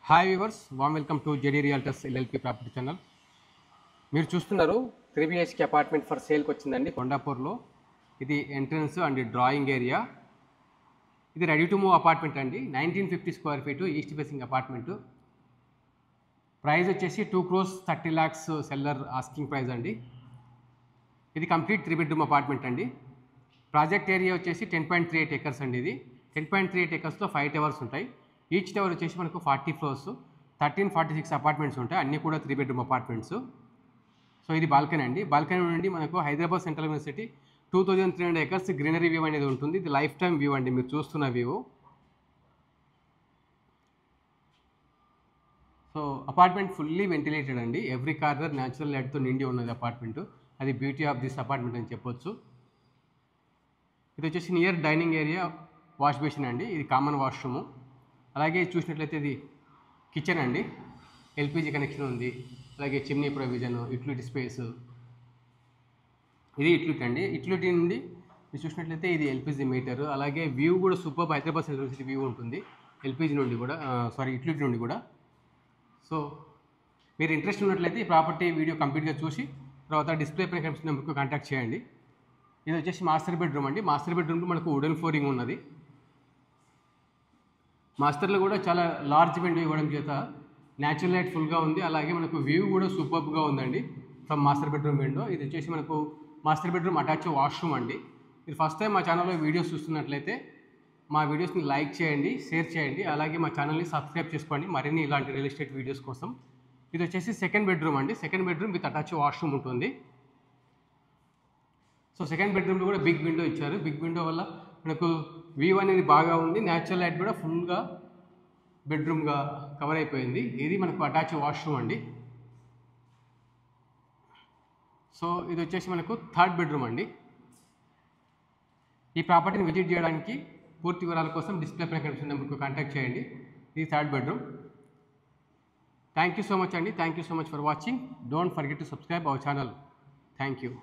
Hi viewers, warm welcome to JD realtors LLP property channel. మీరు చూస్తున్నారు 3BHK apartment for సేల్కి వచ్చిందండి కొండాపూర్లో. ఇది ఎంట్రన్స్ అండ్ డ్రాయింగ్ ఏరియా. ఇది రెడీ టు మూవ్ అపార్ట్మెంట్ అండి. 1950 square feet east facing apartment. Price వచ్చేసి 2,30 lakhs seller asking price అండి. ఇది కంప్లీట్ 3 bedroom అపార్ట్మెంట్ అండి. ప్రాజెక్ట్ ఏరియా వచ్చేసి 10.38 acres అండి. ఇది 10.38 acresలో 5 towers ఉంటాయి. ఈచ్ టవర్ వచ్చేసి మనకు 40 floors, 1346 అపార్ట్మెంట్స్ ఉంటాయి. అన్నీ కూడా 3 bedroom అపార్ట్మెంట్స్. సో ఇది బాల్కనీ అండి. బాల్కనీ నుండి మనకు Hyderabad central university 2300 acres greenery view అనేది ఉంటుంది. ఇది లైఫ్ టైమ్ వ్యూ అండి, మీరు చూస్తున్న view. So apartment fully ventilated అండి. ఎవ్రీ కార్నర్ న్యాచురల్ లైట్తో నిండి ఉన్నది అపార్ట్మెంట్. అది బ్యూటీ ఆఫ్ దిస్ అపార్ట్మెంట్ అని చెప్పొచ్చు. ఇది వచ్చేసి near dining area wash basin అండి. ఇది కామన్ వాష్రూము. అలాగే చూసినట్లయితే ఇది కిచెన్ అండి. ఎల్పిజి కనెక్షన్ ఉంది. అలాగే చిమ్నీ ప్రొవిజన్, యూటిలిటీ స్పేస్. ఇది యూటిలిటీ అండి. యూటిలిటీ నుండి మీరు చూసినట్లయితే ఇది ఎల్పిజి మీటర్. అలాగే వ్యూ కూడా super Hyderabad central university view ఉంటుంది ఎల్పిజి నుండి కూడా, యూటిలిటీ నుండి కూడా. సో మీరు ఇంట్రెస్ట్ ఉన్నట్లయితే ఈ ప్రాపర్టీ వీడియో కంప్లీట్గా చూసి తర్వాత డిస్ప్లే పైన కనిపిస్తున్న నెంబర్కి కాంటాక్ట్ చేయండి. ఇది వచ్చేసి మాస్టర్ బెడ్రూమ్ అండి. మాస్టర్ బెడ్రూమ్లో మనకు వుడెన్ ఫ్లోరింగ్ ఉన్నది. మాస్టర్లో కూడా చాలా లార్జ్ విండో ఇవ్వడం చేత న్యాచురల్ లైట్ ఫుల్గా ఉంది. అలాగే మనకు వ్యూ కూడా సూపర్గా ఉందండి ఫ్రమ్ మాస్టర్ బెడ్రూమ్ విండో. ఇది వచ్చేసి మనకు మాస్టర్ బెడ్రూమ్ అటాచ్ వాష్రూమ్ అండి. మీరు ఫస్ట్ టైం మా ఛానల్లో వీడియోస్ చూస్తున్నట్లయితే మా వీడియోస్ని లైక్ చేయండి, షేర్ చేయండి. అలాగే మా ఛానల్ని సబ్స్క్రైబ్ చేసుకోండి మరిన్ని ఇలాంటి రియల్ ఎస్టేట్ వీడియోస్ కోసం. ఇది వచ్చేసి సెకండ్ బెడ్రూమ్ అండి. Second bedroom with attach washroom ఉంటుంది. సో సెకండ్ బెడ్రూమ్లో కూడా బిగ్ విండో ఇచ్చారు. బిగ్ విండో వల్ల మనకు వ్యూ అనేది బాగా ఉంది. న్యాచురల్ లైట్ కూడా ఫుల్గా బెడ్రూమ్గా కవర్ అయిపోయింది. ఇది మనకు అటాచ్ వాష్రూమ్ అండి. సో ఇది వచ్చేసి మనకు థర్డ్ బెడ్రూమ్ అండి. ఈ ప్రాపర్టీని విజిట్ చేయడానికి పూర్తి వివరాల కోసం డిస్ప్లే పైన కనిపిస్తున్న నెంబర్కి కాంటాక్ట్ చేయండి. ఇది third bedroom. Thank you so much అండి. Thank you so much for watching. Don't forget to subscribe our channel. Thank you.